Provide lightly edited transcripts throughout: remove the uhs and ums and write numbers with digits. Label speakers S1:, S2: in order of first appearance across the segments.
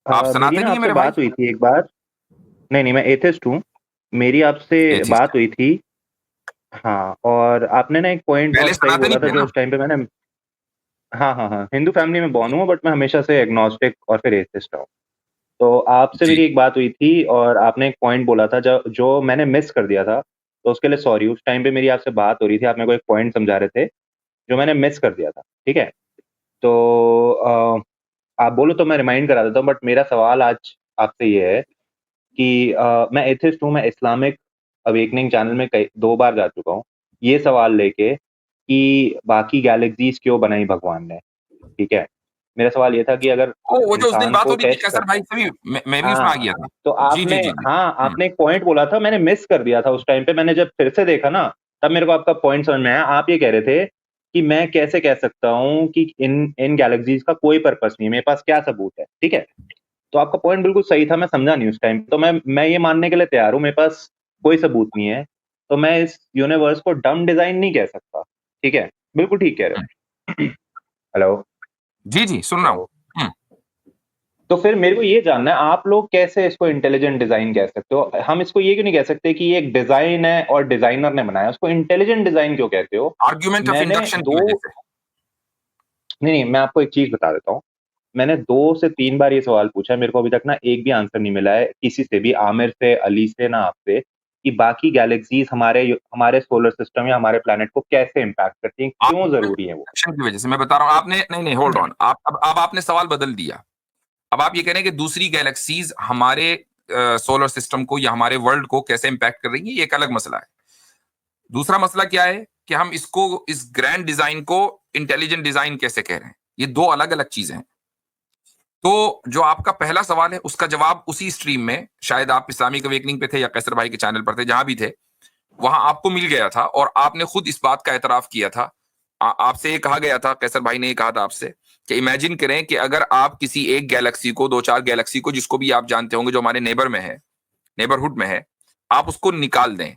S1: आप
S2: मेरी
S1: सनातनी
S2: ना
S1: है
S2: आपसे
S1: मेरे भाई?
S2: बात हुई थी एक बार। नहीं नहीं, मैं एथिस्ट हूँ। मेरी आपसे
S1: एथिस्ट
S2: बात
S1: है।
S2: हुई थी। हाँ, और आपने ना एक पॉइंट
S1: पहले
S2: बहुत सही
S1: सनातनी
S2: बोला था
S1: थे
S2: जो
S1: ना?
S2: उस टाइम पे मैंने। हाँ हाँ हाँ, हिंदू फैमिली में बॉर्न हूँ, बट मैं हमेशा से एग्नोस्टिक और फिर एथिस्ट हूँ। तो आपसे
S1: जी।
S2: मेरी एक बात हुई थी और आपने एक पॉइंट बोला था जो जो मैंने मिस कर दिया था। तो उसके लिए सॉरी। उस टाइम पे मेरी आपसे बात हो रही थी, आप मेरे को एक पॉइंट समझा रहे थे जो मैंने मिस कर दिया था। ठीक है। तो आप बोलो तो मैं रिमाइंड करा देता हूँ, बट मेरा सवाल आज आपसे ये है कि मैं एथिस्ट हूँ, मैं इस्लामिक अवेकनिंग चैनल में कई 2 बार जा चुका हूँ, ये सवाल लेके कि बाकी गैलेक्सीज़ क्यों बनाई भगवान ने, ठीक है? मेरा सवाल ये था कि अगर
S1: वो जो उस दिन
S2: इंसान
S1: बात
S2: को
S1: हो रही थी
S2: टेस्ट
S1: कैसर
S2: करना
S1: भाई
S2: है।
S1: से भी मैं भी उसमें आ
S2: हाँ,
S1: गया था।
S2: तो
S1: जी, जी,
S2: आपने
S1: जी, जी।
S2: हाँ,
S1: हुँ।
S2: आपने एक पॉइंट बोला था, मैंने मिस कर दिया था उस टाइम पे। मैंने जब फिर से देखा ना, तब मेरे को आपका पॉइंट समझ में आया। आप ये कह रहे थे कि मैं कैसे कह सकता हूँ कि इन इन गैलेक्सीज़ का कोई पर्पस नहीं है, मेरे पास क्या सबूत है, ठीक है? तो आपका पॉइंट बिल्कुल सही था, मैं समझा नहीं उस टाइम। तो मैं ये मानने के लिए तैयार हूँ, मेरे पास कोई सबूत नहीं है, तो मैं इस यूनिवर्स को डम्ब डिज़ाइन नहीं कह सकता, ठीक है? बिल्कुल ठीक कह रहे
S1: हुँ।
S2: हो। हेलो?
S1: जी, जी, सुन रहा हूँ।
S2: हेलो?
S1: हुँ।
S2: तो फिर मेरे को ये जानना है, आप लोग कैसे इसको इंटेलिजेंट डिज़ाइन कह सकते हो? हम इसको ये क्यों नहीं कह सकते कि ये एक डिज़ाइन है और डिज़ाइनर ने बनाया, उसको इंटेलिजेंट डिज़ाइन क्यों कहते हो?
S1: आर्गुमेंट ऑफ
S2: मैंने
S1: इंडक्शन की
S2: 2
S1: वजह से।
S2: नहीं, नहीं, मैं आपको एक चीज़ बता देता हूँ। मैंने 2 से 3 बार ये सवाल पूछा है, मेरे को अभी तक ना एक भी आंसर नहीं मिला है किसी से भी, आमिर से, अली से, ना आपसे, कि बाकी गैलेक्सीज़ हमारे सोलर सिस्टम या हमारे प्लैनेट को कैसे इम्पैक्ट करती हैं, क्यों
S1: आर्गुमेंट
S2: ज़रूरी है
S1: ऑफ
S2: वो?
S1: इंडक्शन की वजह से मैं बता रहा हूँ आपने नहीं, नहीं होल्ड ऑन। आप अब आपने सवाल बदल दिया। अब आप ये कह रहे हैं कि दूसरी गैलेक्सीज़ हमारे सोलर सिस्टम को या हमारे वर्ल्ड को कैसे इम्पैक्ट कर रही है, ये एक अलग मसला है। दूसरा मसला क्या है कि हम इसको इस ग्रैंड डिजाइन को इंटेलिजेंट डिजाइन कैसे कह रहे हैं? ये 2 अलग-अलग चीजें हैं। तो जो आपका पहला सवाल है उसका जवाब उसी स्ट्रीम में, शायद आप इस्लामिक अवेकनिंग पे थे या कैसर भाई के चैनल पर थे, जहां भी थे, वहां आपको मिल गया था और आपने खुद इस बात का एतराफ किया था। आपसे ये कहा गया था, कैसर भाई ने ये कहा था आपसे कि इमेजिन करें कि अगर आप किसी एक गैलेक्सी को, 2-4 गैलेक्सी को, जिसको भी आप जानते होंगे जो हमारे नेबर में है, नेबरहुड में है, आप उसको निकाल दें,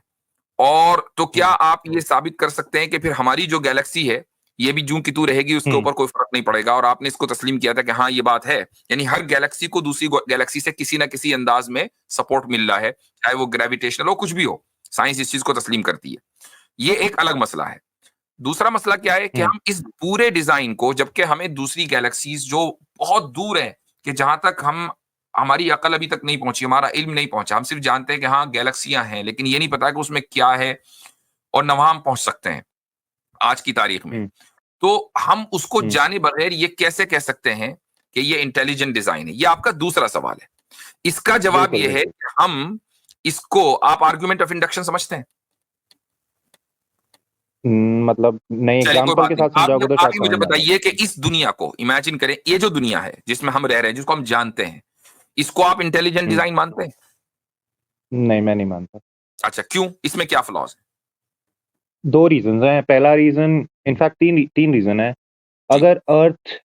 S1: और तो क्या
S2: हुँ,
S1: आप ये साबित कर सकते हैं कि फिर हमारी जो गैलेक्सी है, ये भी जूं की तू रहेगी, उसके
S2: हुँ,
S1: ऊपर कोई फर्क नहीं पड़ेगा? और आपने इसको तस्लीम किया था कि हाँ, ये बात है। यानी हर गैलेक्सी को दूसरी गैलेक्सी से किसी ना किसी अंदाज में सपोर्ट मिल रहा है, चाहे वो ग्रेविटेशनल हो, कुछ भी हो। साइंस इस चीज को तस्लीम करती है। ये एक अलग मसला है। दूसरा मसला क्या है कि
S2: हुँ,
S1: हम इस पूरे डिजाइन को, जबकि हमें दूसरी गैलेक्सीज जो बहुत दूर है, कि जहां तक हम हमारी अकल अभी तक नहीं पहुंची, हमारा इल्म नहीं पहुंचा, हम सिर्फ जानते हैं कि हाँ गैलेक्सियां हैं, लेकिन ये नहीं पता कि उसमें क्या है और न वहां हम पहुंच सकते हैं आज की तारीख में।
S2: हुँ,
S1: तो हम उसको
S2: हुँ,
S1: जाने बगैर ये कैसे कह सकते हैं कि ये इंटेलिजेंट डिजाइन है? ये आपका दूसरा सवाल है। इसका जवाब
S2: बिल्कुल,
S1: ये है
S2: बिल्कुल।
S1: कि हम इसको, आप आर्गुमेंट ऑफ इंडक्शन समझते हैं?
S2: मतलब नए
S1: चलिए कोई
S2: एग्ज़ाम्पल
S1: बात
S2: के
S1: नहीं,
S2: साथ समझाओगे तो
S1: आप
S2: शायद
S1: ही मुझे
S2: समझ में आ जाए।
S1: बताइए कि इस दुनिया को इमेजिन करें, ये जो दुनिया है जिसमें हम रह रहे हैं, जिसको हम जानते हैं, इसको आप इंटेलिजेंट
S2: हुँ,
S1: डिजाइन मानते हैं?
S2: नहीं, मैं नहीं मानता।
S1: अच्छा, क्यों? इसमें क्या फ्लॉज है?
S2: 2 रीज़न्स हैं। पहला रीज़न, इनफैक्ट 3 रीज़न है।
S1: जी।
S2: अगर अर्थ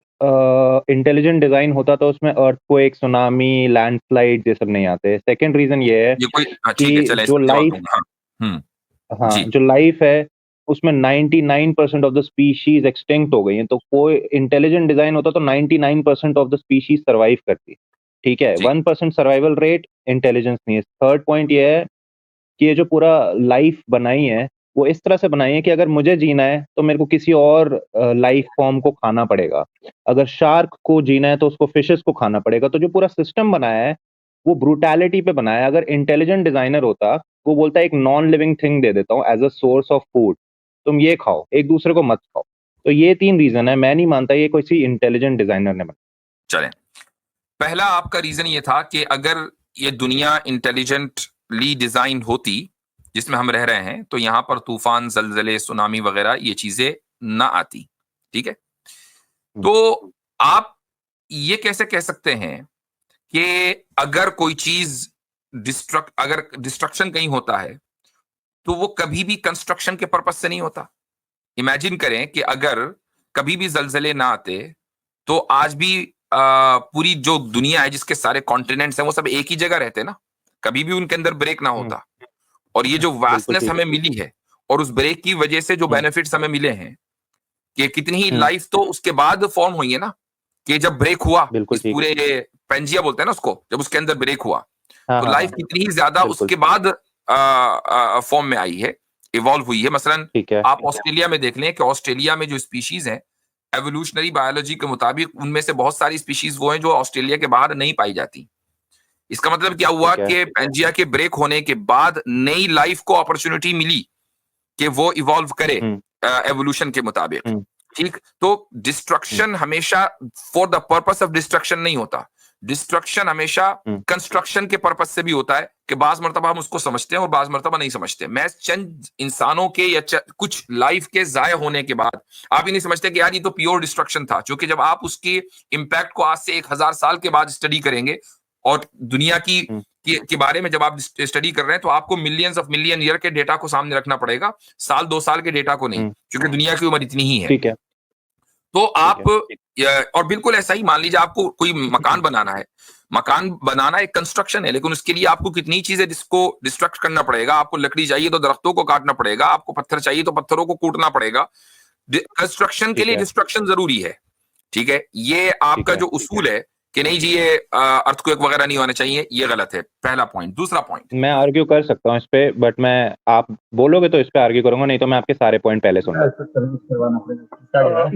S2: इंटेलिजेंट डिज़ाइन होता तो उसमें अर्थक्वेक, सुनामी, लैंडस्लाइड ये सब नहीं आते। सेकंड रीज़न ये है
S1: ये कोई, हाँ ठीक है,
S2: कि
S1: चलें
S2: जो
S1: इसका जवाब
S2: लाइफ़
S1: दूंगा। हाँ। हम्म।
S2: हाँ,
S1: जी।
S2: जो लाइफ़ है उसमें 99% ऑफ द स्पीशीज़ एक्सटिंक्ट हो गई हैं, तो कोई इंटेलिजेंट डिज़ाइन होता तो 99% ऑफ द स्पीशीज़ सर्वाइव करती। ठीक है?
S1: जी।
S2: 1% सर्वाइवल रेट इंटेलिजेंस नहीं है। थर्ड पॉइंट ये है कि ये जो पूरा लाइफ बनाई है, वो इस तरह से बनाई है कि अगर मुझे जीना है, तो मेरे को किसी और लाइफ फॉर्म को खाना पड़ेगा। अगर शार्क को जीना है, तो उसको फिशेज़ को खाना पड़ेगा। तो जो पूरा सिस्टम बनाया है, वो ब्रूटैलिटी पे बनाया है। अगर इंटेलिजेंट डिज़ाइनर होता, वो बोलता है एक नॉन लिविंग थिंग दे देता हूँ as a source of food, तुम ये खाओ, एक दूसरे को मत खाओ। तो ये 3 रीज़न है, मैं नहीं मानता ये किसी इंटेलिजेंट डिज़ाइनर ने बनाया।
S1: चलें, पहला आपका रीजन ये था कि अगर ये दुनिया इंटेलिजेंटली डिजाइन होती जिसमें हम रह रहे हैं, तो यहां पर तूफान, जलजले, सुनामी वगैरह ये चीजें ना आती। ठीक है?
S2: हुँ,
S1: तो आप ये कैसे कह सकते हैं कि अगर कोई चीज अगर डिस्ट्रक्शन कहीं होता है, तो वो कभी भी कंस्ट्रक्शन के पर्पज से नहीं होता? इमेजिन करें कि अगर कभी भी जलजले ना आते, तो आज भी पूरी जो दुनिया है, जिसके सारे कॉन्टिनेंट्स हैं, वो सब एक ही जगह रहते ना, कभी भी उनके अंदर ब्रेक ना
S2: हुँ,
S1: होता। और ये जो
S2: बिल्कुल
S1: वास्टनेस
S2: ठीक
S1: हमें
S2: है।
S1: मिली है, और उस ब्रेक की वजह से जो
S2: हुँ,
S1: बेनिफिट्स हमें मिले हैं, कि कितनी ही
S2: हुँ,
S1: लाइफ तो उसके बाद फॉर्म हुई है ना, कि जब ब्रेक हुआ
S2: बिल्कुल
S1: इस
S2: ठीक है।
S1: पूरे पेंजिया बोलते हैं ना उसको, जब उसके अंदर ब्रेक हुआ
S2: हाँ
S1: तो
S2: हाँ
S1: लाइफ
S2: हाँ,
S1: कितनी ही ज्यादा
S2: बिल्कुल
S1: उसके बाद फॉर्म में आई है, इवॉल्व हुई है। मसलन
S2: ठीक है।
S1: आप ऑस्ट्रेलिया में देख लें कि ऑस्ट्रेलिया में जो स्पीशीज हैं, एवोल्यूशनरी बायोलॉजी के मुताबिक उनमें से बहुत सारी स्पीशीज वो हैं जो ऑस्ट्रेलिया के बाहर नहीं पाई जाती। इसका मतलब क्या हुआ
S2: ठीक है।
S1: कि पेंजिया के ब्रेक होने के बाद नई लाइफ को अपॉर्चुनिटी मिली कि वो इवॉल्व करे एवोल्यूशन के मुताबिक।
S2: हम्म,
S1: ठीक, तो डिस्ट्रक्शन हमेशा for the purpose of destruction नहीं होता। डिस्ट्रक्शन हमेशा
S2: हम्म,
S1: कंस्ट्रक्शन के पर्पस से भी होता है कि बाज मर्तबा हम उसको समझते हैं और बाज मर्तबा नहीं समझते। मैं चंद इंसानों के या कुछ लाइफ के जाया होने के बाद आप ये नहीं समझते कि यार ये तो प्योर डिस्ट्रक्शन था, क्योंकि जब आप उसके इम्पैक्ट को आज से 1000 साल के बाद स्टडी करेंगे और दुनिया की
S2: हम्म,
S1: के बारे में जब आप स्टडी कर रहे हैं, तो आपको मिलियंस ऑफ मिलियन ईयर के डेटा को सामने रखना पड़ेगा, साल 2 साल के डेटा को नहीं, क्योंकि दुनिया की उम्र इतनी ही है।
S2: ठीक है।
S1: तो
S2: ठीक
S1: आप
S2: है।
S1: और बिल्कुल ऐसा ही मान लीजिए आपको कोई मकान बनाना है, मकान बनाना एक कंस्ट्रक्शन है, लेकिन उसके लिए आपको कितनी चीजें जिसको डिस्ट्रक्ट करना पड़ेगा। आपको लकड़ी चाहिए तो दरख्तों को काटना पड़ेगा, आपको पत्थर चाहिए तो पत्थरों को कूटना पड़ेगा। कंस्ट्रक्शन के
S2: ठीक
S1: लिए
S2: है।
S1: डिस्ट्रक्शन जरूरी है। ठीक है, ये
S2: ठीक
S1: आपका
S2: है।
S1: जो उसूल है कि नहीं जी ये अर्थक्वेक वगैरह नहीं होना चाहिए, ये गलत है। पहला पॉइंट। दूसरा पॉइंट,
S2: मैं आर्ग्यू कर सकता हूँ इस पे, बट मैं आप बोलोगे तो इस पे आर्ग्यू करूंगा, नहीं तो मैं आपके सारे पॉइंट पहले सुन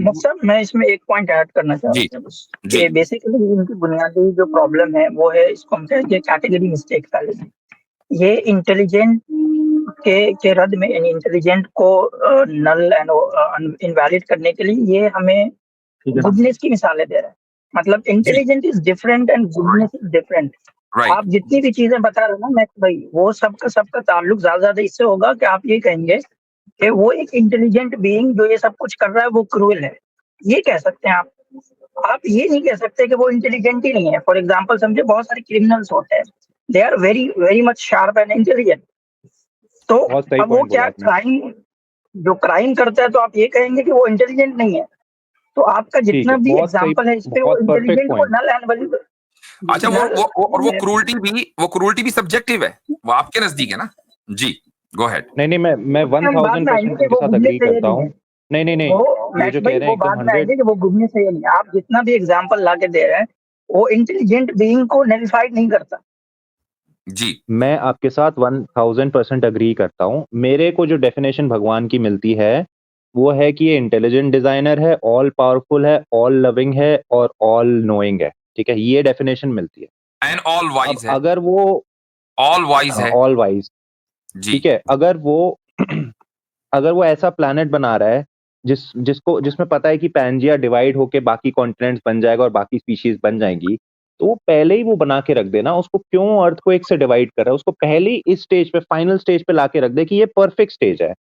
S3: मतलब मैं इसमें एक पॉइंट ऐड करना चाह
S1: जी
S3: रहा था बस,
S1: जी
S3: कि बेसिकली इनकी बुनियादी जो प्रॉब्लम है वो है, इसको हम कहेंगे कैटेगरी मिस्टेक फैलेसी। ये इंटेलिजेंट के रद में, यानी इंटेलिजेंट को नल एंड इनवैलिड करने के लिए ये हमें गुडनेस की मिसालें दे रहा है। मतलब intelligent is different and goodness is different.
S1: Right
S3: आप जितनी भी चीजें बता रहे हो ना मैं भाई, वो सबका ताल्लुक ज्यादा इससे होगा कि आप ये कहेंगे कि वो एक इंटेलिजेंट बीइंग जो ये सब कुछ कर रहा है वो क्रूएल है, ये कह सकते हैं आप ये नहीं कह सकते कि वो इंटेलिजेंट ही नहीं है। फॉर एग्जांपल समझे, बहुत सारे क्रिमिनल्स होते हैं, they are very very much sharp and intelligent. तो
S2: बहुत सही
S3: अब वो
S2: पॉइंट बोला
S3: क्या
S2: आपने।
S3: क्राइम करता है तो आप ये कहेंगे कि वो इंटेलिजेंट नहीं है। तो आपका
S2: ठीक
S3: जितना
S2: है,
S3: भी
S2: बहुत सही,
S3: एग्जांपल है इस पे, वो
S2: बहुत परफेक्ट
S3: इंटेलिजेंट, वो
S2: पॉइंट।
S3: Null and valid.
S1: अच्छा, वो क्रूरल्टी भी सब्जेक्टिव है, वो आपके नजदीक है ना। जी, गो अहेड।
S2: नहीं मैं
S3: हम बाद में
S2: 1000%
S3: आएंगे कि
S2: उनके
S3: वो
S2: साथ
S3: गुडनेस
S2: अग्री
S3: है या
S2: करता
S3: नहीं
S2: हूँ।
S3: है।
S2: नहीं
S3: वो
S2: ये जो
S3: मैक्स
S2: कह
S3: भाई
S2: रहे हैं
S3: वो
S2: एकदम
S3: बाद में
S2: 100।
S3: आएंगे कि वो गुडनेस है या नहीं। आप जितना भी एग्जांपल ला के दे रहे हैं, वो इंटेलिजेंट बीइंग को नलिफाइड नहीं करता।
S1: जी,
S2: मैं आपके साथ 1000% अग्री करता हूँ। मेरे को जो डेफिनेशन भगवान की मिलती है वो है कि ये इंटेलिजेंट डिजाइनर है, ऑल पावरफुल है, ऑल लविंग है और ऑल नोइंग है। ठीक है, ये डेफिनेशन मिलती है।
S1: एंड ऑल
S2: अब
S1: वाइज है,
S2: अगर वो
S1: ऑल वाइज है।
S2: ऑल वाइज,
S1: जी,
S2: ठीक है, अगर वो अगर वो ऐसा प्लैनेट बना रहा है जिसमें पता है कि पैंजिया डिवाइड होके बाकी कॉन्टिनेंट्स बन जाएगा और बाकी स्पीशीज बन जाएंगी, तो वो पहले ही वो बना के रख देना। उसको क्यों अर्थ को एक से डिवाइड कर रहा है? उसको पहले ही इस स्टेज पे, फाइनल स्टेज पे लाके रख दे कि ये परफेक्ट स्टेज है।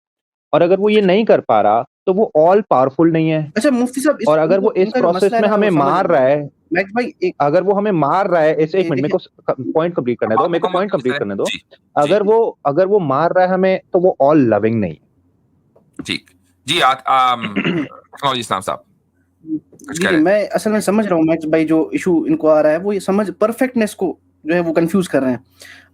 S2: और अगर वो ये नहीं कर पा रहा तो वो ऑल पावरफुल नहीं है।
S4: अच्छा मुफ्ती साहब,
S2: और अगर वो इस
S4: उनका जो
S2: प्रोसेस
S4: मसला है
S2: में
S4: ना,
S2: हमें
S4: वो समझ
S2: मार
S4: रहा
S2: रहा
S4: हूँ
S2: है,
S4: मैक्स भाई। एक
S2: अगर वो हमें मार रहा है, एक मिनट, मेरे
S4: देखिए,
S2: को पॉइंट कंप्लीट करने दो,
S1: आप
S2: मेरे को
S1: मुकम्मल
S2: पॉइंट कंप्लीट करने दो।
S1: जी जी
S2: अगर वो मार रहा है हमें, तो वो ऑल लविंग नहीं है।
S1: ठीक जी। इस्लाम साहब कुछ
S4: जी
S1: कह
S4: जी,
S1: रहे थे।
S4: मैं असल में समझ रहा हूँ मैक्स भाई, जो इशू इनको आ रहा है वो ये समझ परफेक्टनेस को जो है वो कंफ्यूज कर रहे हैं।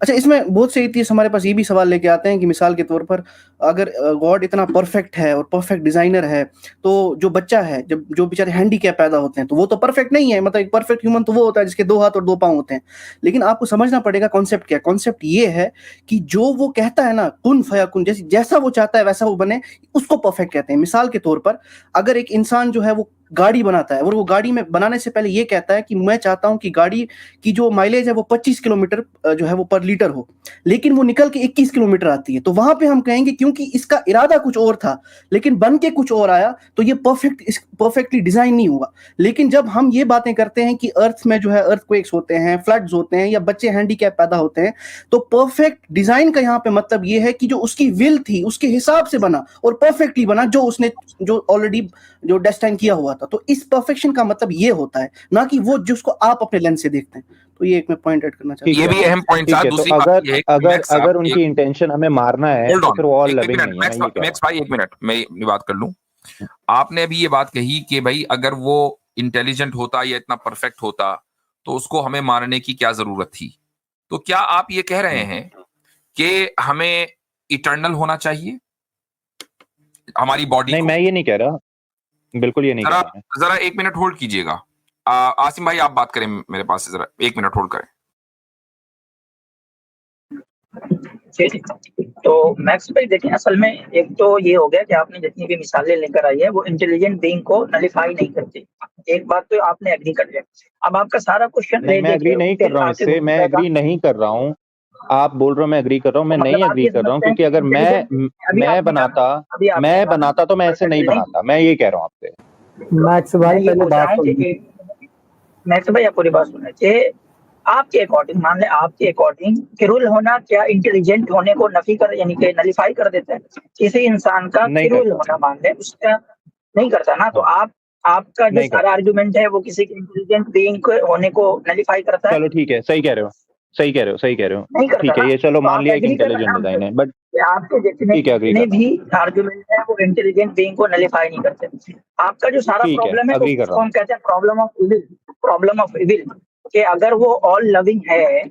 S4: अच्छा, इसमें बहुत से एथियस्ट हमारे पास ये भी सवाल लेके आते हैं कि मिसाल के तौर पर अगर गॉड इतना परफेक्ट है और परफेक्ट डिजाइनर है, तो जो बच्चा है, जब जो बेचारे हैंडीकैप पैदा होते हैं, तो वो तो परफेक्ट नहीं है। मतलब एक परफेक्ट ह्यूमन तो वो होता है जिसके 2 हाथ और 2 पांव होते हैं। लेकिन आपको समझना पड़ेगा कॉन्सेप्ट क्या है। कॉन्सेप्ट ये है कि जो वो कहता है ना, कुन फयाकुन, जैसा वो चाहता है वैसा वो बने, उसको परफेक्ट कहते हैं। मिसाल के तौर पर अगर एक इंसान जो है वो गाड़ी बनाता है और वो गाड़ी में बनाने से पहले ये कहता है कि मैं चाहता हूं कि गाड़ी की जो माइलेज है वो 25 किलोमीटर जो है वो पर लीटर हो, लेकिन वो निकल के 21 किलोमीटर आती है, तो वहां पे हम कहेंगे क्योंकि इसका इरादा कुछ और था लेकिन बन के कुछ और आया, तो ये परफेक्टली डिजाइन नहीं हुआ। लेकिन जब हम ये बातें करते हैं कि अर्थ में जो है अर्थक्वेक्स होते हैं, फ्लड्स होते हैं, या बच्चे हैंडीकैप पैदा होते हैं, तो परफेक्ट डिजाइन का यहाँ पे मतलब ये है कि जो उसकी विल थी उसके हिसाब से बना और परफेक्टली बना, जो उसने जो ऑलरेडी जो डेस्टाइन किया हुआ था। तो इस परफेक्शन का मतलब ये होता है, ना कि वो जिसको आप अपने लेंस से देखते हैं। तो ये एक मैं पॉइंट ऐड करना चाहता हूँ।
S1: ये भी अहम पॉइंट
S2: ठीक
S1: था।
S2: है, तो
S1: दूसरी बात ये है कि मैक्स साहब,
S2: अगर उनकी इंटेंशन हमें मारना है
S1: होल्ड
S2: तो
S1: ऑन,
S2: फिर वो ऑल
S1: एक
S2: लविंग
S1: मिनट
S2: नहीं है। मैं ये कह रहा
S1: मैक्स भाई, एक मिनट मैं ये बात कर लूं। आपने अभी ये बात कही कि भाई अगर वो इंटेलिजेंट होता या इतना परफेक्ट होता तो उसको हमें मारने की क्या जरूरत थी। तो क्या आप ये कह रहे हैं कि हमें इटर्नल होना चाहिए हमारी बॉडी
S2: नहीं,
S1: को?
S2: मैं ये नहीं कह रहा, बिल्कुल ये नहीं कह
S1: जरा
S2: रहा मैं।
S1: जरा एक मिनट होल्ड कीजिएगा। आसिम भाई आप बात करें मेरे पास से, जरा 1 मिनट होल्ड करें।
S3: जी जी। तो मैक्स भाई देखिए, असल में एक तो ये हो गया कि आपने जितनी भी मिसालें लेकर आई है वो इंटेलिजेंट बीइंग को नलिफाई नहीं करती। एक बात तो आपने एग्री कर लिया। अब आपका सारा क्वेश्चन
S2: नहीं, मैं एग्री नहीं कर रहा हूँ इससे, मैं एग्री नहीं कर रहा हूँ। आप बोल रहे हो मैं एग्री कर रहा हूँ, मैं नहीं एग्री कर रहा हूँ, क्योंकि अगर मैं बनाता तो मैं ऐसे नहीं बनाता, मैं ये कह रहा हूँ आपसे।
S5: मैक्स भाई पहले बात सुनिए।
S3: मैक्स भाई आप पूरी बात सुनिए कि आपके अकॉर्डिंग, मान ले आपके अकॉर्डिंग क्रूल होना क्या इंटेलिजेंट होने को नफी कर, यानी कि नलिफाई कर देता है? किसी इंसान का क्रूल होना मान ले उसका नहीं करता ना, तो आपका जो सारा आर्गुमेंट है वो किसी इंटेलिजेंट बीइंग होने को नलिफाई करता है।
S2: चलो ठीक है, सही कह रहे हो, सही कह रहे हो,
S3: नहीं करता
S2: ठीक है,
S3: ना?
S2: ये चलो
S3: तो
S2: मान
S3: आप
S2: लिया एक
S3: एग्री कर रहे
S2: इंटेलिजेंट
S3: हैं ना
S2: डिजाइन है, बट
S3: आपके जितने भी आर्गुमेंट है वो इंटेलिजेंट बीइंग को नलिफाई नहीं करते। आपका जो सारा प्रॉब्लम है उसको हम कहते हैं problem of evil. Problem of evil कि अगर वो ऑल लविंग है,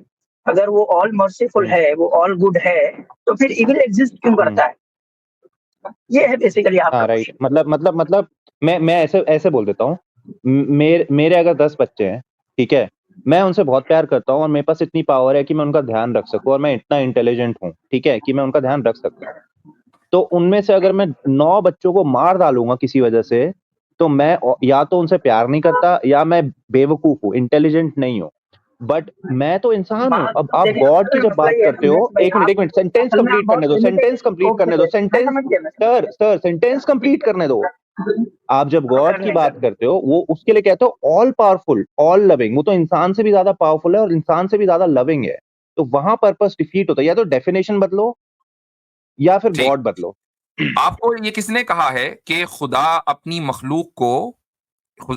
S3: अगर वो ऑल मर्सीफुल है, वो ऑल गुड है, तो फिर इविल एग्जिस्ट क्यों करता है? ये है बेसिकली आपका
S2: राइट। मतलब मैं ऐसे बोल देता हूँ, मेरे अगर 10 बच्चे हैं, ठीक है, मैं उनसे बहुत प्यार करता हूँ और मेरे पास इतनी पावर है कि मैं उनका ध्यान रख सकूं, और मैं इतना इंटेलिजेंट हूँ, ठीक है, कि मैं उनका ध्यान रख सकता हूँ। तो उनमें से अगर मैं 9 बच्चों को मार डालूंगा किसी वजह से, तो मैं या तो उनसे प्यार नहीं करता या मैं बेवकूफ हूँ, इंटेलिजेंट नहीं हूँ। बट मैं तो इंसान हूँ। अब आप गॉड की जब बात करते हो, एक मिनट, सेंटेंस कंप्लीट करने दो, सेंटेंस कंप्लीट करने दो। आप जब गॉड की बात करते हो, वो उसके लिए कहते हो ऑल पावरफुल, ऑल लविंग, वो तो इंसान से भी ज्यादा पावरफुल है और इंसान से भी ज्यादा लविंग है। तो वहां पर्पस डिफीट होता है। या तो डेफिनेशन बदलो या फिर गॉड बदलो।
S1: आपको ये किसने कहा है कि खुदा अपनी मखलूक को,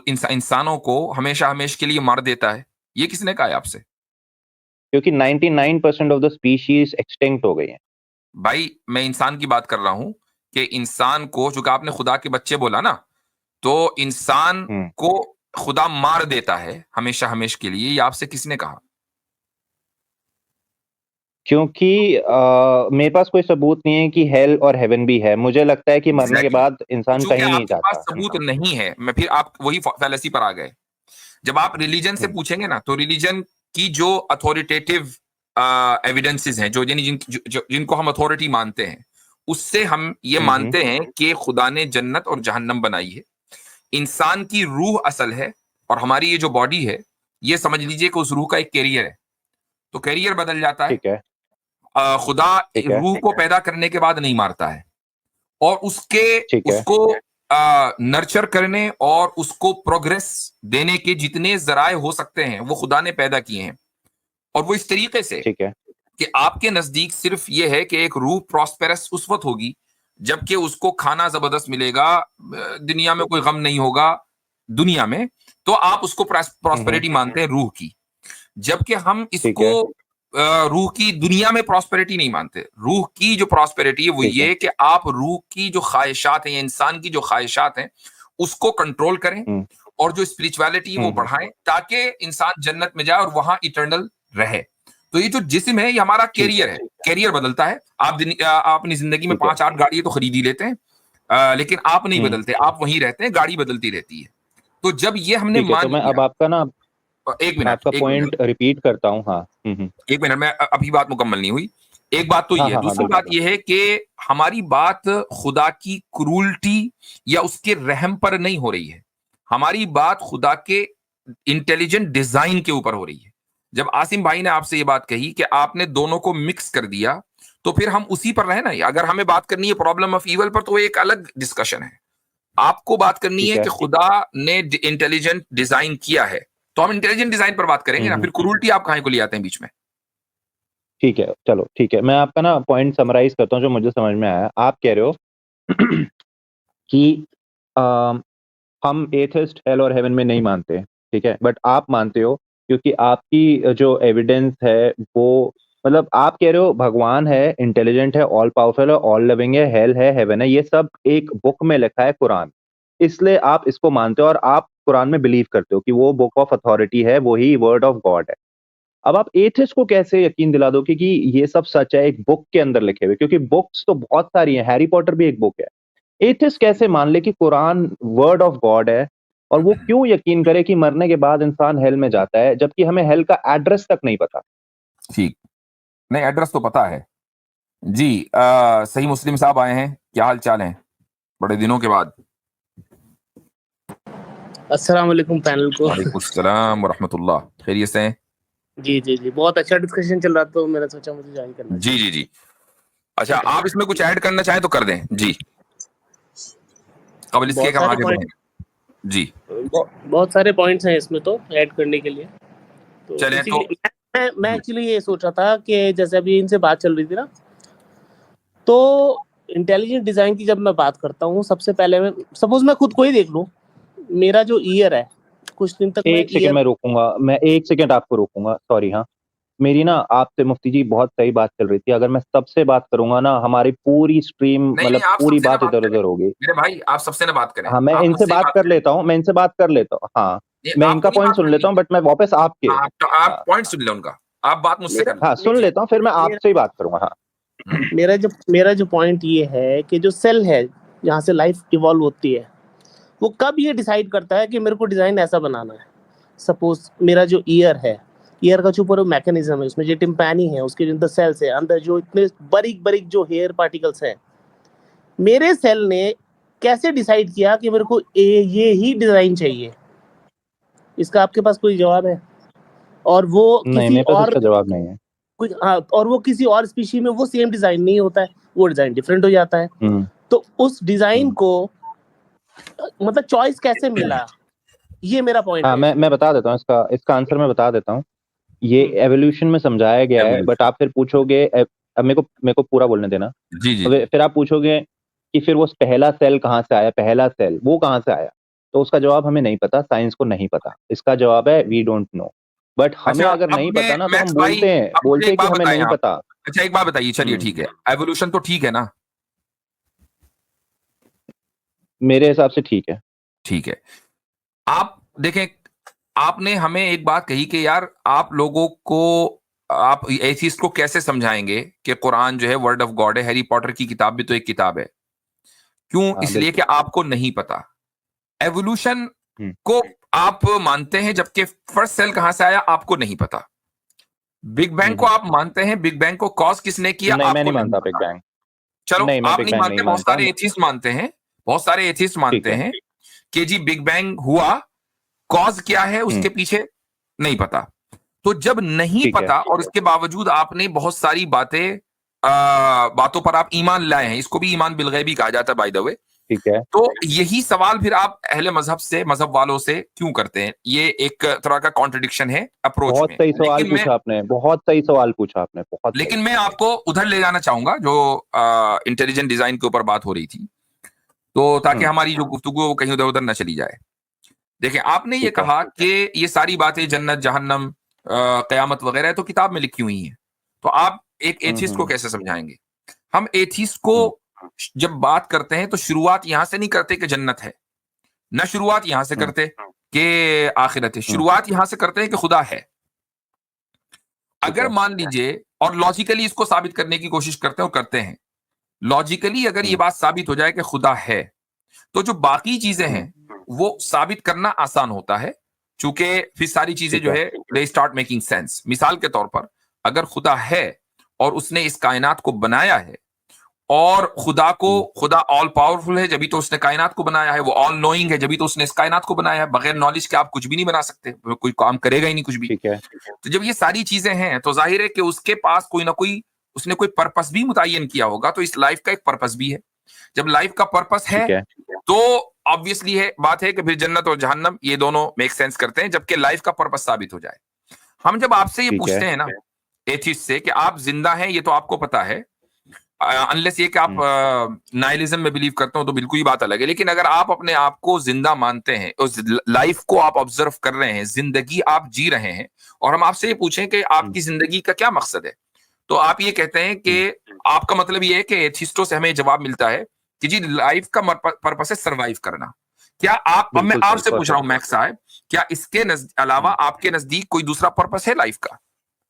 S1: इंसानों को हमेशा हमेशा के लिए मार देता है? ये किसने कहा है आपसे?
S2: क्योंकि 99% ऑफ द स्पीशीज एक्सटिंक्ट हो गई हैं।
S1: भाई मैं इंसान की बात कर रहा हूं कि इंसान को, चूंकि आपने खुदा के बच्चे बोला ना, तो इंसान को खुदा मार देता है हमेशा हमेशा के लिए, ये आपसे किसने कहा?
S2: क्योंकि मेरे पास कोई सबूत नहीं है कि हेल और हेवन भी है। मुझे लगता है कि मरने के बाद इंसान कहीं नहीं जाता।
S1: आपके पास सबूत नहीं है, मैं फिर आप वही फैलेसी पर आ गए। जब आप रिलीजन से पूछेंगे ना, तो रिलीजन की जो अथॉरिटेटिव एविडेंसेस हैं, जो जिनको हम अथॉरिटी मानते हैं, उससे हम ये मानते हैं कि खुदा ने जन्नत और जहन्नम बनाई है, इंसान की रूह असल है, और हमारी ये जो बॉडी है, ये समझ लीजिए कि उस रूह का एक कैरियर है। तो कैरियर बदल जाता है।
S2: ठीक है।
S1: खुदा रूह को पैदा करने के बाद नहीं मारता है, और उसको नर्चर करने और उसको प्रोग्रेस देने के जितने जराए हो सकते हैं वो खुदा ने पैदा किए हैं। और वो इस तरीके से कि आपके नजदीक सिर्फ ये है कि एक रूह प्रॉस्पेरस उस वक्त होगी जबकि उसको खाना जबरदस्त मिलेगा, दुनिया में कोई गम नहीं होगा दुनिया में, तो आप उसको प्रॉस्पेरिटी मानते हैं रूह की। जबकि हम इसको रूह की दुनिया में प्रॉस्पेरिटी नहीं मानते। रूह की जो प्रॉस्पेरिटी है वो ये कि आप रूह की जो ख्वाहिशात हैं, इंसान की जो ख्वाहिशात हैं, उसको कंट्रोल करें और जो स्पिरिचुअलिटी वो बढ़ाएं, ताकि इंसान जन्नत में जाए और वहां इटर्नल रहे। तो ये जो जिस्म है, ये हमारा कैरियर है, कैरियर बदलता है। आप अपनी जिंदगी में 5-8 गाड़ी तो खरीद ही लेते हैं, लेकिन आप नहीं बदलते, आप वहीं रहते हैं, गाड़ी बदलती रहती है। तो जब ये हमने मान लिया,
S2: अब आपका ना
S1: एक मिनट,
S2: आपका पॉइंट रिपीट करता हूँ। हाँ,
S1: एक मिनट, मैं अभी बात मुकम्मल नहीं हुई। एक बात तो ये है, दूसरी बात ये है कि हमारी बात खुदा की क्रूरटी या उसके रहम पर नहीं हो रही है, हमारी बात खुदा के इंटेलिजेंट डिजाइन के ऊपर हो रही है। जब आसिम भाई ने आपसे ये बात कही कि आपने दोनों को मिक्स कर दिया, तो फिर हम उसी पर रहे ना। अगर हमें बात करनी है प्रॉब्लम ऑफ ईवल पर, तो एक अलग डिस्कशन है। आपको बात करनी है कि खुदा ने इंटेलिजेंट डिजाइन किया है, तो हम इंटेलिजेंट डिजाइन पर बात करेंगे ना। फिर क्रूरटी आप कहां को ले आते हैं बीच में?
S2: ठीक है, चलो ठीक है, मैं आपका ना पॉइंट समराइज करता हूं जो मुझे समझ में आया। आप कह रहे हो कि हम एथिस्ट हेल और हेवन में नहीं मानते, ठीक है, बट आप मानते हो क्योंकि आपकी जो एविडेंस है वो, मतलब आप कह रहे हो भगवान है, इंटेलिजेंट है, ऑल पावरफुल है, ऑल लविंग है, हेल है, हेवन है, ये सब एक बुक में लिखा है, कुरान, इसलिए आप इसको मानते हो और आप कुरान में बिलीव करते हो कि वो बुक ऑफ अथॉरिटी है, वही वर्ड ऑफ गॉड है। अब आप एथिस्ट को कैसे यकीन दिला दो कि ये सब सच है एक बुक के अंदर लिखे हुए? क्योंकि बुक्स तो बहुत सारी हैं, हैरी पॉटर भी एक बुक है। एथिस्ट कैसे मान ले कि कुरान वर्ड ऑफ गॉड है और वो क्यों यकीन करे कि मरने के बाद इंसान हेल में जाता है, जबकि हमें हेल का एड्रेस तक नहीं पता।
S1: ठीक, नहीं एड्रेस तो पता है जी। सही मुस्लिम साहब आए हैं, क्या हाल चाल है बड़े दिनों के बाद?
S6: अस्सलाम वालेकुम पैनल को।
S1: वालेकुम सलाम व रहमतुल्लाह, खैरियत से हैं?
S6: जी बहुत अच्छा डिस्कशन चल रहा, तो मैंने सोचा मुझे ज्वाइन करना
S1: जी। अच्छा, आप इसमें कुछ ऐड करना चाहें तो कर दें जी, कबल इसके हम आगे बढ़ें जी।
S6: बहुत सारे पॉइंट्स हैं इसमें तो ऐड करने के लिए। तो
S1: चलें तो
S6: मैं एक्चुअली ये सोच रहा था कि जैसे अभी इनसे बात चल रही थी ना, तो इंटेलिजेंट डिजाइन की जब मैं बात करता हूँ, सबसे पहले मैं सपोज मैं खुद को ही देख लूँ, मेरा जो ईयर है कुछ दिन तक
S2: एक सेकंड मैं रोकूंगा, मैं 1 सेकंड आपको रोकूंगा, सॉरी। हाँ, मेरी ना आपसे मुफ्ती जी बहुत सही बात चल रही थी, अगर मैं सबसे बात करूंगा ना हमारी पूरी स्ट्रीम मतलब पूरी बात इधर उधर होगी।
S1: मेरे भाई आप सबसे ना बात करें।
S2: हाँ, मैं इनसे बात कर लेता हूँ, हाँ, मैं इनका पॉइंट सुन लेता हूँ, बट मैं वापस आपके
S1: आप पॉइंट सुन ले उनका, आप बात मुझसे कर।
S2: हाँ, सुन लेता हूँ, फिर मैं आपसे ही बात करूंगा। हाँ,
S6: मेरा जो पॉइंट ये है कि जो सेल है जहाँ से लाइफ इवॉल्व होती है, वो कब ये डिसाइड करता है कि मेरे को डिजाइन ऐसा बनाना है। सपोज मेरा जो ईयर है, ईयर का जो पूरा मैकेनिज्म है, उसमें जो टिम्पैनी है, उसके जो अंदर सेल्स है, अंदर जो इतने बारीक बारीक जो हेयर पार्टिकल्स हैं, मेरे सेल ने कैसे डिसाइड किया कि मेरे को ये ही डिजाइन चाहिए? इसका आपके पास कोई जवाब है? और वो
S2: नहीं,
S6: किसी
S2: मेरे पास
S6: और
S2: इसका जवाब नहीं है।
S6: कुछ, हाँ, और वो किसी और स्पीशी में वो सेम डिजाइन नहीं होता है, वो डिजाइन डिफरेंट हो जाता है। तो उस डिजाइन को मतलब चॉइस कैसे मिला, ये मेरा पॉइंट
S2: हाँ,
S6: है।
S2: मैं बता देता हूँ, इसका आंसर मैं बता देता हूँ। ये एवोल्यूशन में समझाया गया है, बट आप फिर पूछोगे, अब मेरे को पूरा बोलने देना।
S1: जी।
S2: फिर आप पूछोगे कि फिर वो पहला सेल कहाँ से आया, पहला सेल वो कहाँ से आया, तो उसका जवाब हमें नहीं पता, साइंस को नहीं पता। इसका जवाब है वी डोंट नो। बट हमें अगर नहीं पता ना, तो हम बोलते हैं कि हमें नहीं पता।
S1: अच्छा, एक बात बताइए, चलिए ठीक है, एवोल्यूशन तो ठीक है ना?
S2: मेरे हिसाब से ठीक है।
S1: ठीक है, आप देखें, आपने हमें एक बात कही कि यार आप लोगों को, आप एथीस्ट को कैसे समझाएंगे कि कुरान जो है वर्ड ऑफ गॉड है, हैरी पॉटर की किताब भी तो एक किताब है। क्यों? इसलिए कि आपको नहीं पता। एवोल्यूशन को आप मानते हैं, जबकि फर्स्ट सेल कहां से आया आपको नहीं पता। बिग बैंग को आप मानते हैं, बिग बैंग को कॉज किसने किया?
S2: नहीं,
S1: आपको
S2: मैं नहीं मानता बिग बैंग।
S1: चलो,
S2: नहीं, मैं
S1: आप
S2: बिग
S1: नहीं
S2: बैंग
S1: मानते,
S2: नहीं
S1: बहुत
S2: मानता।
S1: सारे एथिस्ट मानते हैं, बहुत सारे एथिस्ट मानते हैं कि जी बिग बैंग हुआ, कॉज क्या है उसके पीछे नहीं पता। तो जब नहीं पता और इसके बावजूद आपने बहुत सारी बातों पर आप ईमान लाए हैं, इसको भी ईमान बिलगैबी कहा जाता है बाय द वे।
S2: ठीक है,
S1: तो यही सवाल फिर आप अहले मजहब से, मजहब वालों से क्यों करते हैं? ये एक तरह का कॉन्ट्रडिक्शन है अप्रोच में।
S2: बहुत सही सवाल पूछा आपने, बहुत सही सवाल पूछा आपने, बहुत।
S1: लेकिन मैं आपको उधर ले जाना चाहूंगा जो इंटेलिजेंट डिजाइन के ऊपर बात हो रही थी, तो ताकि हमारी जो गुफ्तगू वो कहीं उधर उधर न चली जाए। देखिए, आपने ये कहा कि ये सारी बातें जन्नत जहन्नम कयामत वगैरह तो किताब में लिखी हुई हैं, तो आप एक एथिस्ट को कैसे समझाएंगे? हम एथिस्ट को जब बात करते हैं तो शुरुआत यहां से नहीं करते कि जन्नत है, न शुरुआत यहां से करते कि आखिरत है, शुरुआत यहां से करते हैं कि खुदा है। अगर मान लीजिए, और लॉजिकली इसको साबित करने की कोशिश करते हैं और करते हैं, लॉजिकली अगर ये बात साबित हो जाए कि खुदा है, तो जो बाकी चीजें हैं वो साबित करना आसान होता है, चूंकि फिर सारी चीजें जो है दे स्टार्ट मेकिंग सेंस। मिसाल के तौर पर, अगर खुदा है और उसने इस कायनात को बनाया है, और खुदा ऑल पावरफुल है जब तो उसने कायनात को बनाया है, वो ऑल नोइंग है जब तो उसने इस कायनात को बनाया है, बगैर नॉलेज के आप कुछ भी नहीं बना सकते, कोई काम करेगा ही नहीं कुछ भी।
S2: ठीक है,
S1: तो जब ये सारी चीजें हैं तो जाहिर है कि उसके पास कोई ना कोई, उसने कोई पर्पस भी मुतय्यन किया होगा, तो इस लाइफ का एक पर्पस भी है। जब लाइफ का पर्पस है तो ऑब्वियसली है बात है कि फिर जन्नत और जहन्नम ये दोनों मेक सेंस करते हैं, जबकि लाइफ का पर्पस साबित हो जाए। हम जब आपसे ये पूछते हैं ना एथिस्ट से कि आप जिंदा हैं, ये तो आपको पता है, अनलेस ये कि आप नाइलिज्म में बिलीव करते हो तो बिल्कुल ही बात अलग है। लेकिन अगर आप अपने आप को जिंदा मानते हैं, उस लाइफ को आप ऑब्जर्व कर रहे हैं, जिंदगी आप जी रहे हैं, और हम आपसे ये पूछें कि आपकी जिंदगी का क्या मकसद है, तो आप ये कहते हैं कि आपका मतलब ये है कि एथिस्टों से हमें जवाब मिलता है कि जी लाइफ का पर्पस है सरवाइव करना। क्या आप, अब मैं आपसे पूछ रहा हूं मैक्स साहब, क्या इसके अलावा आपके नजदीक कोई दूसरा पर्पस है लाइफ का?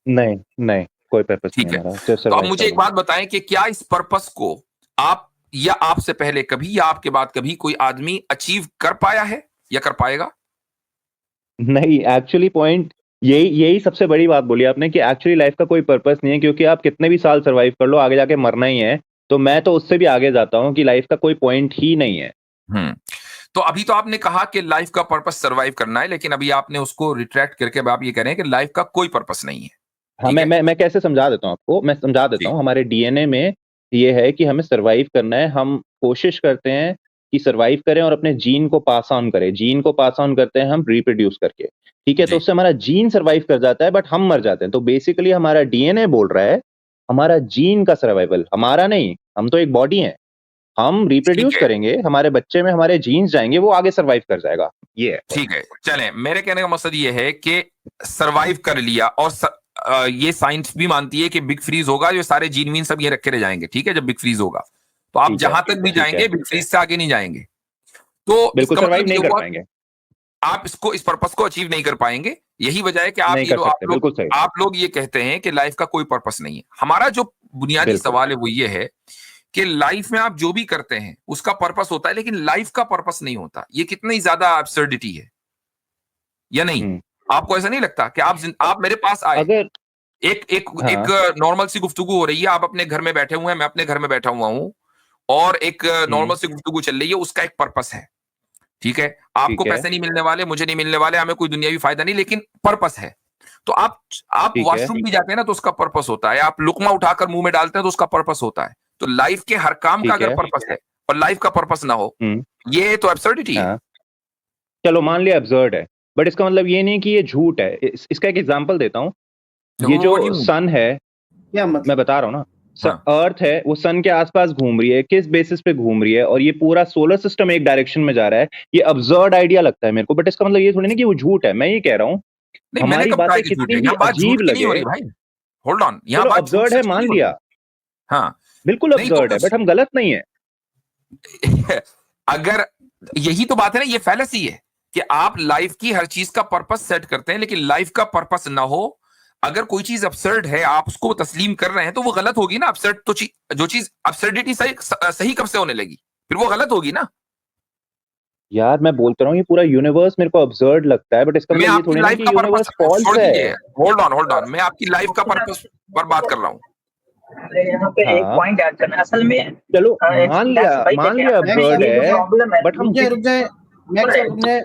S2: नहीं, कोई पर्पस नहीं है।
S1: तो अब मुझे एक बात बताएं कि क्या इस पर्पस को आप या आपसे पहले कभी या आपके बाद कभी कोई आदमी अचीव कर पाया है या कर पाएगा?
S2: नहीं, एक्चुअली पॉइंट यही सबसे बड़ी बात बोली आपने कि एक्चुअली लाइफ का कोई पर्पस नहीं है, क्योंकि आप कितने भी साल सरवाइव कर लो, आगे जाके मरना ही है। तो मैं तो उससे भी आगे जाता हूँ कि लाइफ का कोई पॉइंट ही नहीं है।
S1: तो अभी तो आपने कहा कि लाइफ का पर्पस सरवाइव करना है, लेकिन अभी आपने उसको रिट्रैक्ट करके अब आप ये कह रहे हैं कि लाइफ का कोई पर्पस नहीं है।
S2: हाँ,
S1: ठीक है?
S2: मैं कैसे समझा देता हूँ आपको, मैं समझा देता
S1: जी।
S2: हूँ। हमारे डीएनए में ये है कि हमें सरवाइव करना है। हम कोशिश करते हैं कि सरवाइव करें और अपने जीन को पास ऑन करें। जीन को पास ऑन करते हैं हम रिप्रोड्यूस करके, ठीक है? तो
S1: जी।
S2: उससे हमारा जीन सरवाइव कर जाता है, बट हम मर जाते हैं। तो बेसिकली हमारा डीएनए बोल रहा है हमारा जीन का सर्वाइवल, हमारा नहीं। हम तो एक बॉडी है, हम रिप्रोड्यूस
S1: है।
S2: करेंगे, हमारे बच्चे में हमारे जीन्स जाएंगे, वो आगे सर्वाइव कर जाएगा। ये है।
S1: ठीक है, चलें, मेरे कहने का मकसद ये है कि सरवाइव कर लिया और ये साइंस भी मानती है कि बिग फ्रीज होगा, जो सारे जीन वीन सब ये रखे रह जाएंगे। ठीक है, जब बिग फ्रीज होगा तो आप
S2: ठीक है,
S1: जहां तक भी
S2: ठीक है,
S1: जाएंगे बिग फ्रीज से आगे नहीं जाएंगे। तो
S2: बिल्कुल
S1: इसका
S2: सर्वाइव
S1: मतलब ये
S2: नहीं कर
S1: हुआ
S2: पाएंगे,
S1: आप इस पर्पस को अचीव नहीं कर पाएंगे। यही वजह है कि
S2: नहीं कर सकते। बिल्कुल सही,
S1: आप लोग ये कहते हैं कि लाइफ का कोई पर्पस नहीं है। हमारा जो बुनियादी
S2: बिल्कुल।
S1: सवाल है वो ये है कि लाइफ में आप जो भी करते हैं उसका पर्पस होता है, लेकिन लाइफ का पर्पस नहीं होता। ये कितनी ज्यादा एब्सर्डिटी है, या नहीं? आपको ऐसा नहीं लगता कि आप मेरे पास आए,
S2: अगर
S1: एक
S2: हाँ,
S1: नॉर्मल सी गुफ्तगू हो रही है, आप अपने घर में बैठे हुए हैं, मैं अपने घर में बैठा हुआ हूं, और एक नॉर्मल सी गुफ्तगू चल रही है, उसका एक पर्पस है। ठीक है, आपको
S2: ठीक है,
S1: पैसे नहीं मिलने वाले, मुझे नहीं मिलने वाले, हमें कोई दुनियावी फायदा नहीं, लेकिन पर्पस है। तो आप
S2: ठीक है,
S1: वॉशरूम भी जाते हैं ना, तो उसका पर्पस होता है। आप लुकमा उठाकर मुंह में डालते हैं तो उसका पर्पस होता है। तो लाइफ के हर काम का
S2: ठीक
S1: अगर
S2: है।
S1: पर्पस है और लाइफ का पर्पस ना हो, ये तो एब्सर्डिटी है।
S2: हाँ, चलो मान लिया अब्सर्ड है, बट इसका मतलब ये नहीं कि ये झूठ है। इसका एक एग्जांपल देता हूँ। ये
S1: What
S2: जो
S1: do you mean?
S2: सन है,
S4: क्या
S2: मैं
S4: मतलब?
S2: बता रहा हूँ ना,
S1: हाँ।
S2: अर्थ है, वो सन के आसपास घूम रही है, किस बेसिस पे घूम रही है, और ये पूरा सोलर सिस्टम एक डायरेक्शन में जा रहा है। ये अब्सर्ड आइडिया लगता है मेरे को, बट इसका मतलब ये थोड़ी ना कि वो झूठ है। मैं ये कह रहा हूँ
S1: नहीं, मैंने
S2: हमारी
S1: कब कहा
S2: बातें
S1: कि झूठ
S2: कितनी
S1: है?
S2: भी
S1: यहाँ बात झूठ
S2: अजीब
S1: की नहीं हो
S2: लगे,
S1: रही भाई। होल्ड ऑन, यहाँ
S2: चलो
S1: बात झूठ
S2: अब्सर्ड है
S1: सच की
S2: मान
S1: नहीं हो रही।
S2: लिया,
S1: हाँ।
S2: बिल्कुल
S1: नहीं तो
S2: अब्सर्ड है, बट हम गलत नहीं है।
S1: अगर यही तो बात है ना, ये फैलेसी है कि आप लाइफ की हर चीज का पर्पस सेट करते हैं, लेकिन लाइफ का पर्पस ना हो। अगर कोई चीज अब्सर्ड है, आप उसको तस्लीम कर रहे हैं, तो वो गलत होगी ना। अब्सर्ड तो जो चीज अब्सर्डिटी सही कब से होने लगी, फिर वो गलत होगी ना।
S2: यार मैं बोलता रहा हूँ ये पूरा यूनिवर्स मेरे को अब्सर्ड लगता है, बट इसका
S1: मैं
S2: मतलब ये
S1: आपकी
S2: थोड़ी ना
S1: लाइफ
S2: कि
S1: का पर्पस,
S2: यूनिवर्स फॉल्स
S1: छोड़
S2: है।
S1: दीजिए, होल्ड ऑन, मैं आपकी लाइफ का पर्पस पर बात कर रहा हूँ।
S3: यहाँ पे एक
S2: हाँ,
S3: पॉइंट ऐड करना है असल में।
S2: चलो
S3: दैट्स भाई
S2: मान
S3: देखें,
S2: लिया
S3: असल में
S2: अब्सर्ड
S3: ये जो
S2: है,
S3: प्रॉब्लम है
S2: बट हम
S4: रुक जाए मैक्स सर, रुक जाए।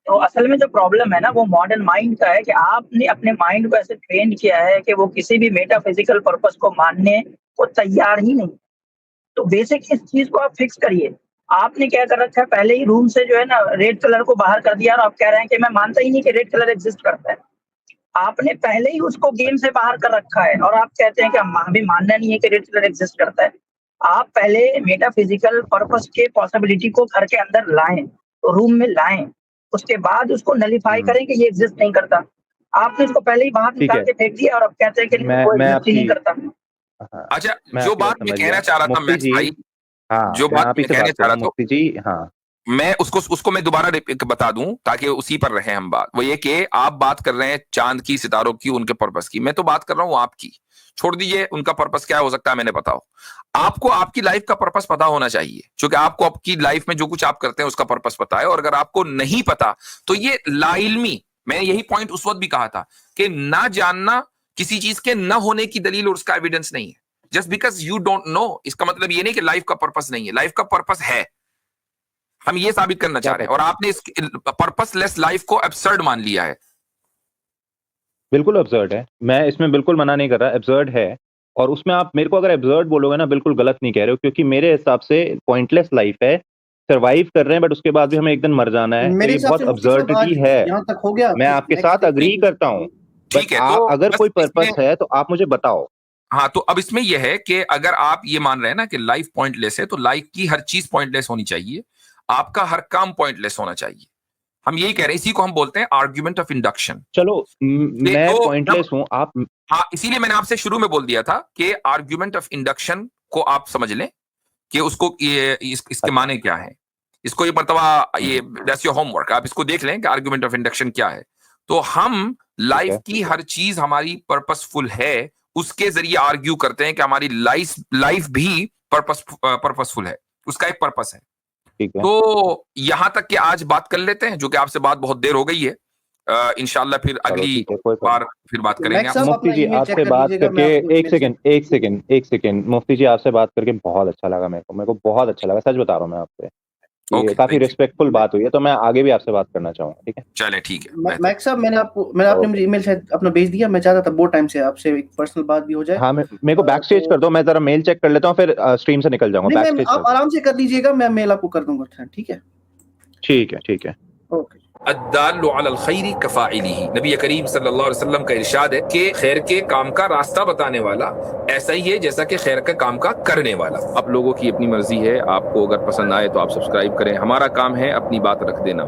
S3: तो असल में जो प्रॉब्लम है ना, वो मॉडर्न माइंड का है कि आपने अपने माइंड को ऐसे ट्रेन किया है कि वो किसी भी मेटाफिजिकल पर्पस को मानने को तैयार ही नहीं। तो बेसिक इस चीज को आप फिक्स करिए। आपने क्या कर रखा है, पहले ही रूम से जो है ना रेड कलर को बाहर कर दिया, और आप कह रहे हैं कि मैं मानता ही नहीं कि रेड कलर एग्जिस्ट करता है। आपने पहले ही उसको गेम से बाहर कर रखा है, और आप कहते हैं कि हमें मानना नहीं है कि रेड कलर एग्जिस्ट करता है। आप पहले मेटाफिजिकल पर्पस के पॉसिबिलिटी को घर के अंदर लाएं, तो रूम में लाएं, उसके बाद उसको नलीफाई करें कि ये एग्जिस्ट नहीं करता। आपने इसको पहले ही बाहर
S2: ठीक
S3: निकाल
S2: है,
S3: के फेंक दिया, और अब कहते हैं कि वो
S2: मैं
S3: एग्जिस्ट ही नहीं
S2: आपकी
S3: करता।
S2: हाँ,
S1: अच्छा,
S2: मैं
S1: जो
S2: आपकी बात
S1: बात मैं
S2: समझ
S1: कहना
S2: गया
S1: चाह रहा था
S2: मुफ्ती
S1: मैक्स
S2: जी।
S1: भाई,
S2: हाँ,
S1: जो
S2: मैं
S1: बात
S2: आप ही
S1: मैं
S2: से
S1: कहना
S2: बात कर
S1: चाह
S2: रहा
S1: रहा
S2: हूँ
S1: था,
S2: मुफ्ती जी। हाँ,
S1: मैं उसको मैं दोबारा बता दूं ताकि उसी पर रहे हम बात। वो ये कि आप बात कर रहे हैं चांद की, सितारों की, उनके पर्पस की। मैं तो बात कर रहा हूं आपकी। छोड़ दीजिए उनका पर्पस क्या हो सकता है, मैंने बताओ। आपको आपकी लाइफ का पर्पस पता होना चाहिए, क्योंकि आपको आपकी लाइफ में जो कुछ आप करते हैं उसका पर्पस पता है। और अगर आपको नहीं पता तो ये लाइल्मी, मैंने यही पॉइंट उस वक्त भी कहा था कि ना जानना किसी चीज के न होने की दलील और उसका एविडेंस नहीं है। Just because you don't know, इसका मतलब ये नहीं कि लाइफ का पर्पस नहीं है। लाइफ का पर्पस है, हम ये साबित करना
S2: क्या
S1: चाह रहे हैं, और
S2: पता,
S1: आपने इस पर्पसलेस लाइफ को एब्सर्ड मान लिया है।
S2: बिल्कुल अब्सर्ड है, मैं इसमें बिल्कुल मना नहीं कर रहा, अब्सर्ड है। और उसमें आप मेरे को अगर अब्सर्ड बोलोगे ना, बिल्कुल गलत नहीं कह रहे हो, क्योंकि मेरे हिसाब से पॉइंटलेस लाइफ है। सर्वाइव कर रहे हैं, बट उसके बाद भी हमें एक दिन मर जाना है, तो
S4: मेरे
S2: ये
S4: हिसाब
S2: बहुत
S4: से मुफ्ती साहब
S2: अब्सर्डिटी
S4: आज
S2: है।
S4: यहाँ तक हो गया।
S2: मैं
S4: फिर
S2: आपके
S4: नेक्स्ट
S2: साथ
S4: देखते
S2: अग्री
S4: हैं।
S2: करता हूँ, बट
S1: ठीक है, तो
S2: अगर
S1: बस
S2: कोई
S1: इसमें,
S2: पर्पस है तो आप मुझे बताओ।
S1: हाँ, तो अब इसमें यह है कि अगर आप ये मान रहे हैं ना कि लाइफ पॉइंटलेस है, तो लाइफ की हर चीज पॉइंटलेस होनी चाहिए, आपका हर काम पॉइंटलेस होना चाहिए। हम यही कह रहे हैं, इसी को हम बोलते हैं आर्ग्यूमेंट ऑफ इंडक्शन।
S2: चलो मैं
S1: तो
S2: पॉइंटलेस हूँ, आप
S1: हाँ, इसीलिए मैंने आपसे शुरू में बोल दिया था कि आर्ग्यूमेंट ऑफ इंडक्शन को आप समझ लें कि उसको इसके
S2: अच्छा,
S1: माने क्या है। इसको ये मर्तबा, ये दैट्स योर होमवर्क, आप इसको देख लें कि आर्ग्यूमेंट ऑफ इंडक्शन क्या है। तो हम
S2: ठीक
S1: लाइफ
S2: है,
S1: की हर चीज हमारी पर्पसफुल है, उसके जरिए आर्ग्यू करते हैं कि हमारी लाइफ भी पर्पसफुल है, उसका एक पर्पस है।
S2: ठीक है।
S1: तो यहां तक कि आज बात कर लेते हैं, जो कि आपसे बात बहुत देर हो गई है। इंशाल्लाह फिर
S2: चलो
S1: अगली
S2: ठीक है, कोई
S1: बार फिर बात करेंगे
S4: मैक्स साहब,
S1: आपसे।
S2: मुफ्ती
S4: अपना
S2: जी
S4: email
S2: आपसे
S4: check कर
S2: बात
S4: लीजिएगा,
S2: करके
S4: मैं आपको
S2: एक
S4: email
S2: सेकंड एक सेकंड एक सेकंड मुफ्ती जी आपसे बात करके बहुत अच्छा लगा। मेरे को बहुत अच्छा लगा, सच बता रहा हूँ मैं आपसे। ये
S1: ओके,
S2: काफी
S1: थैंक यू।
S2: रिस्पेक्टफुल बात हुई है, तो मैं आगे भी आपसे बात करना चाहूंगा। ठीक है,
S1: चले ठीक है, बेहतर।
S4: मैक्स साहब, आपने
S2: ओके।
S4: मुझे ईमेल शायद अपना भेज दिया। मैं चाहता था बहुत टाइम से आपसे एक पर्सनल बात भी हो जाए।
S2: हाँ, मेरे को बैक स्टेज
S4: तो
S2: कर दो, मैं जरा मेल चेक कर लेता हूँ, फिर स्ट्रीम से निकल जाऊंगा।
S4: नहीं,
S2: बैक
S4: मैं
S2: स्टेज
S4: आप आराम से कर लीजिएगा, मैं मेल आपको कर दूंगा। ठीक है,
S2: ठीक है, ठीक है।
S4: ओके।
S1: अद्दाल्लु अलल खैरि कफ़ाइलिही, नबी करीम सल्लल्लाहु अलैहि वसल्लम का इरशाद है कि खैर के काम का रास्ता बताने वाला ऐसा ही है जैसा कि खैर के काम का करने वाला। आप लोगों की अपनी मर्जी है, आपको अगर पसंद आए तो आप सब्सक्राइब करें। हमारा काम है अपनी बात रख देना।